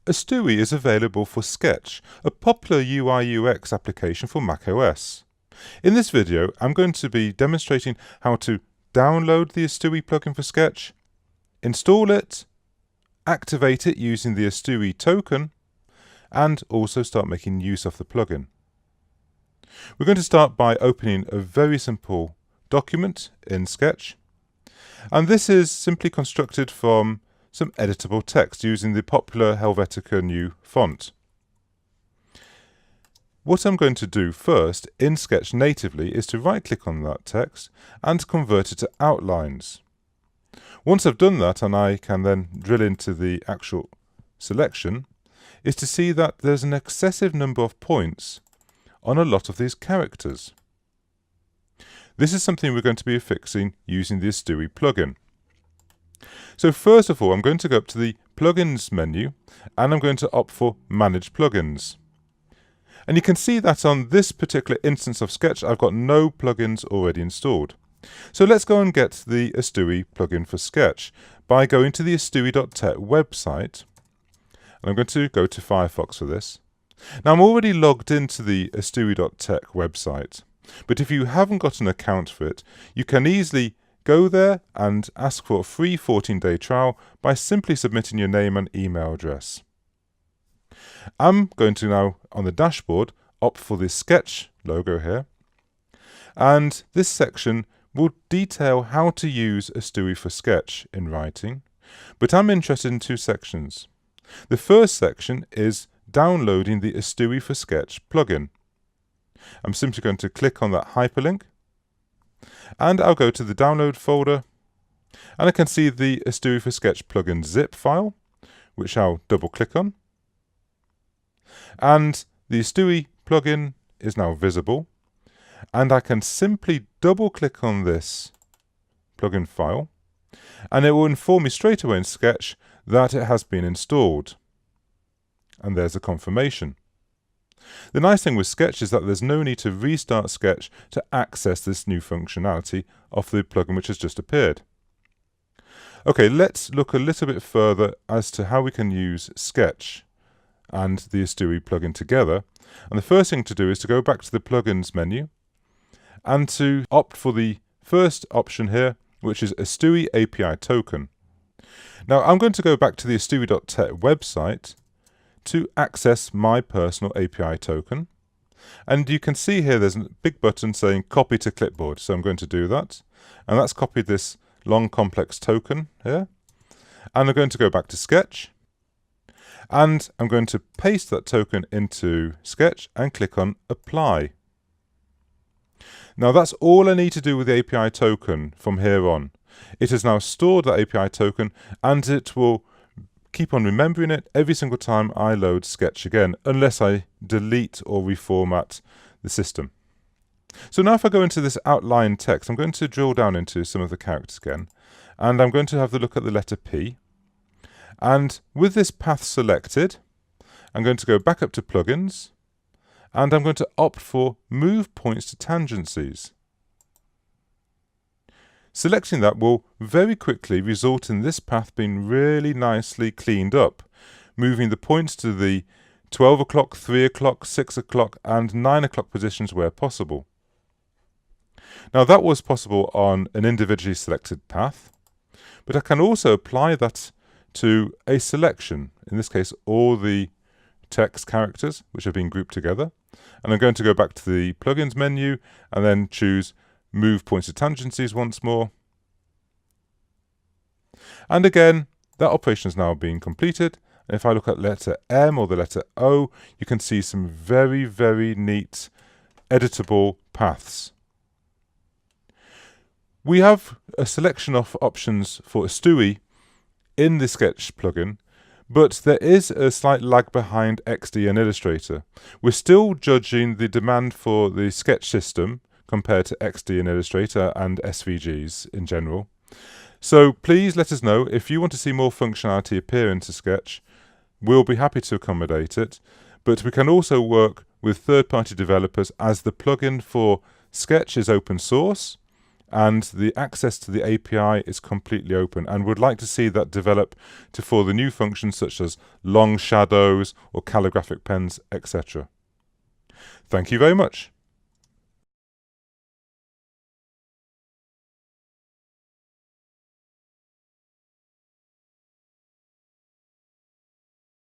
Astui is available for Sketch, a popular UI/UX application for macOS. In this video, I'm going to be demonstrating how to download the Astui plugin for Sketch, install it, activate it using the Astui token, and also start making use of the plugin. We're going to start by opening a very simple document in Sketch, and this is simply constructed from some editable text using the popular Helvetica New font. What I'm going to do first in Sketch natively is to right-click on that text and convert it to outlines. Once I've done that, and I can then drill into the actual selection, is to see that there's an excessive number of points on a lot of these characters. This is something we're going to be fixing using the Astui plugin. So first of all, I'm going to go up to the Plugins menu and I'm going to opt for Manage Plugins. And you can see that on this particular instance of Sketch, I've got no plugins already installed. So let's go and get the Astui plugin for Sketch by going to the astui.tech website. And I'm going to go to Firefox for this. Now I'm already logged into the astui.tech website, but if you haven't got an account for it, you can easily go there and ask for a free 14-day trial by simply submitting your name and email address. I'm going to now, on the dashboard, opt for the Sketch logo here, and this section will detail how to use Astui for Sketch in writing, but I'm interested in two sections. The first section is downloading the Astui for Sketch plugin. I'm simply going to click on that hyperlink, and I'll go to the download folder, and I can see the Astui for Sketch plugin zip file, which I'll double click on. And the Astui plugin is now visible, and I can simply double click on this plugin file, and it will inform me straight away in Sketch that it has been installed. And there's a confirmation. The nice thing with Sketch is that there's no need to restart Sketch to access this new functionality of the plugin which has just appeared. Okay, let's look a little bit further as to how we can use Sketch and the Astui plugin together. And the first thing to do is to go back to the Plugins menu and to opt for the first option here, which is Astui API token. Now I'm going to go back to the astui.tech website to access my personal API token, and you can see here there's a big button saying copy to clipboard, so I'm going to do that, and that's copied this long complex token here, and I'm going to go back to Sketch, and I'm going to paste that token into Sketch and click on apply. Now that's all I need to do with the API token from here on. It has now stored that API token, and it will keep on remembering it every single time I load Sketch again, unless I delete or reformat the system. So now if I go into this outline text, I'm going to drill down into some of the characters again, and I'm going to have a look at the letter P. And with this path selected, I'm going to go back up to Plugins, and I'm going to opt for Move Points to Tangencies. Selecting that will very quickly result in this path being really nicely cleaned up, moving the points to the 12 o'clock, 3 o'clock, 6 o'clock and 9 o'clock positions where possible. Now that was possible on an individually selected path, but I can also apply that to a selection, in this case all the text characters which have been grouped together. And I'm going to go back to the Plugins menu and then choose Move Points to Tangencies once more. And again, that operation is now being completed. And if I look at letter M or the letter O, you can see some very, very neat editable paths. We have a selection of options for Astui in the Sketch plugin, but there is a slight lag behind XD and Illustrator. We're still judging the demand for the Sketch system compared to XD and Illustrator and SVGs in general. So please let us know if you want to see more functionality appear into Sketch. We'll be happy to accommodate it, but we can also work with third-party developers as the plugin for Sketch is open source, and the access to the API is completely open, and would like to see that develop for the new functions such as long shadows or calligraphic pens, etc. Thank you very much.